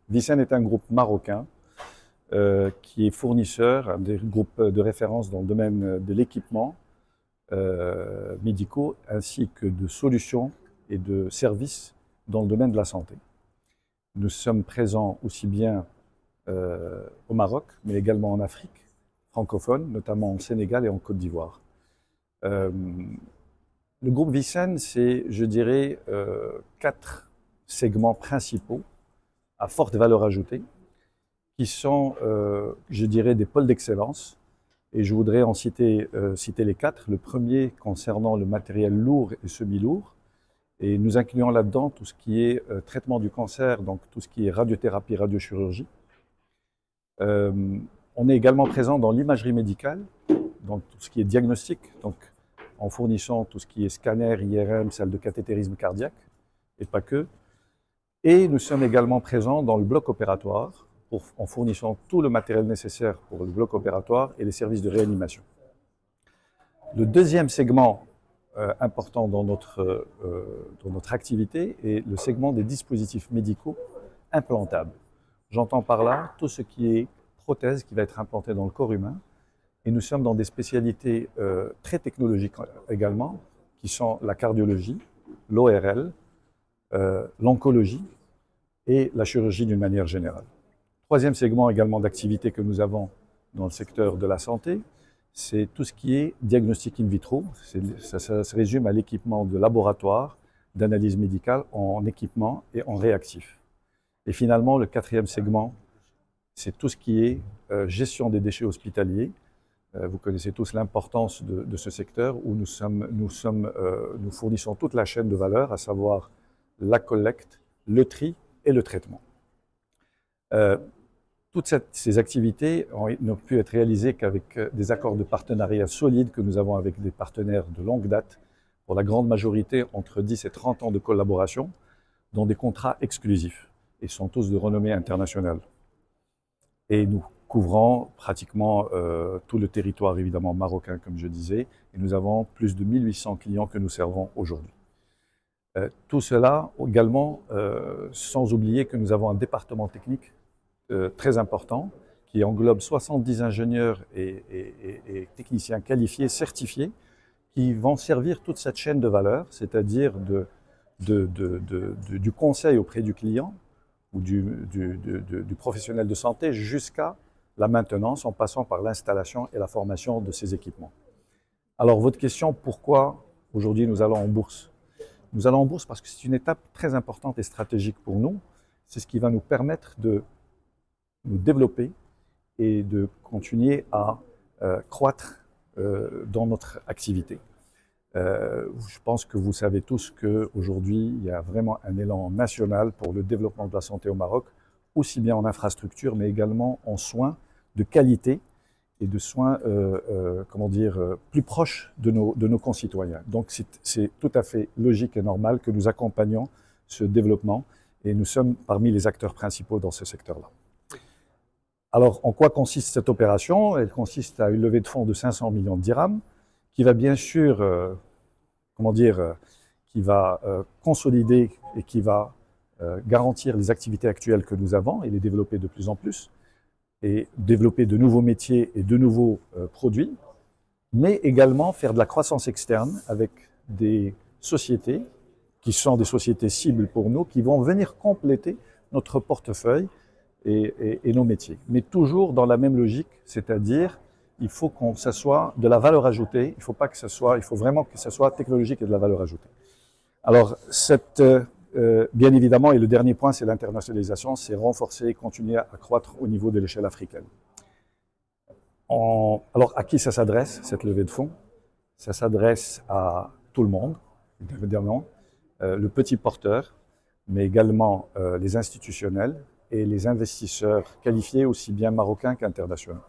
Vicen est un groupe marocain qui est fournisseur, un des groupes de référence dans le domaine de l'équipement médicaux ainsi que de solutions et de services dans le domaine de la santé. Nous sommes présents aussi bien au Maroc, mais également en Afrique francophone, notamment au Sénégal et en Côte d'Ivoire. Le groupe Vicen, c'est, je dirais, 4 segments principaux à forte valeur ajoutée, qui sont, je dirais, des pôles d'excellence. Et je voudrais en citer les 4. Le premier concernant le matériel lourd et semi-lourd. Et nous incluons là-dedans tout ce qui est traitement du cancer, donc tout ce qui est radiothérapie, radiochirurgie. On est également présent dans l'imagerie médicale, donc tout ce qui est diagnostic, donc en fournissant tout ce qui est scanner, IRM, salle de cathétérisme cardiaque, et pas que. Et nous sommes également présents dans le bloc opératoire, en fournissant tout le matériel nécessaire pour le bloc opératoire et les services de réanimation. Le deuxième segment important dans notre activité est le segment des dispositifs médicaux implantables. J'entends par là tout ce qui est prothèse qui va être implantée dans le corps humain. Et nous sommes dans des spécialités très technologiques également, qui sont la cardiologie, l'ORL, l'oncologie et la chirurgie d'une manière générale. Troisième segment également d'activité que nous avons dans le secteur de la santé, c'est tout ce qui est diagnostic in vitro. Ça se résume à l'équipement de laboratoire, d'analyse médicale en équipement et en réactif. Et finalement, le quatrième segment, c'est tout ce qui est gestion des déchets hospitaliers. Vous connaissez tous l'importance de ce secteur où nous fournissons toute la chaîne de valeur, à savoir la collecte, le tri et le traitement. Toutes ces activités n'ont pu être réalisées qu'avec des accords de partenariat solides que nous avons avec des partenaires de longue date, pour la grande majorité entre 10 et 30 ans de collaboration, dans des contrats exclusifs, et sont tous de renommée internationale. Et nous couvrant pratiquement tout le territoire évidemment marocain, comme je disais, et nous avons plus de 1800 clients que nous servons aujourd'hui. Tout cela également, sans oublier que nous avons un département technique très important qui englobe 70 ingénieurs et techniciens qualifiés, certifiés, qui vont servir toute cette chaîne de valeur, c'est-à-dire du conseil auprès du client ou du professionnel de santé jusqu'à la maintenance en passant par l'installation et la formation de ces équipements. Alors votre question, pourquoi aujourd'hui nous allons en bourse? Nous allons en bourse parce que c'est une étape très importante et stratégique pour nous. C'est ce qui va nous permettre de nous développer et de continuer à croître dans notre activité. Je pense que vous savez tous qu'aujourd'hui, il y a vraiment un élan national pour le développement de la santé au Maroc, aussi bien en infrastructure, mais également en soins de qualité et de soins, plus proches de nos concitoyens. Donc c'est tout à fait logique et normal que nous accompagnions ce développement et nous sommes parmi les acteurs principaux dans ce secteur-là. Alors, en quoi consiste cette opération? Elle consiste à une levée de fonds de 500 millions de dirhams, qui va bien sûr, qui va consolider et qui va garantir les activités actuelles que nous avons et les développer de plus en plus, et développer de nouveaux métiers et de nouveaux produits, mais également faire de la croissance externe avec des sociétés qui sont des sociétés cibles pour nous, qui vont venir compléter notre portefeuille et nos métiers. Mais toujours dans la même logique, c'est-à-dire il faut que ça soit de la valeur ajoutée, il faut vraiment que ça soit technologique et de la valeur ajoutée. Alors, bien évidemment, et le dernier point, c'est l'internationalisation, c'est renforcer et continuer à croître au niveau de l'échelle africaine. Alors, à qui ça s'adresse, cette levée de fonds? Ça s'adresse à tout le monde, évidemment, le petit porteur, mais également les institutionnels et les investisseurs qualifiés aussi bien marocains qu'internationaux.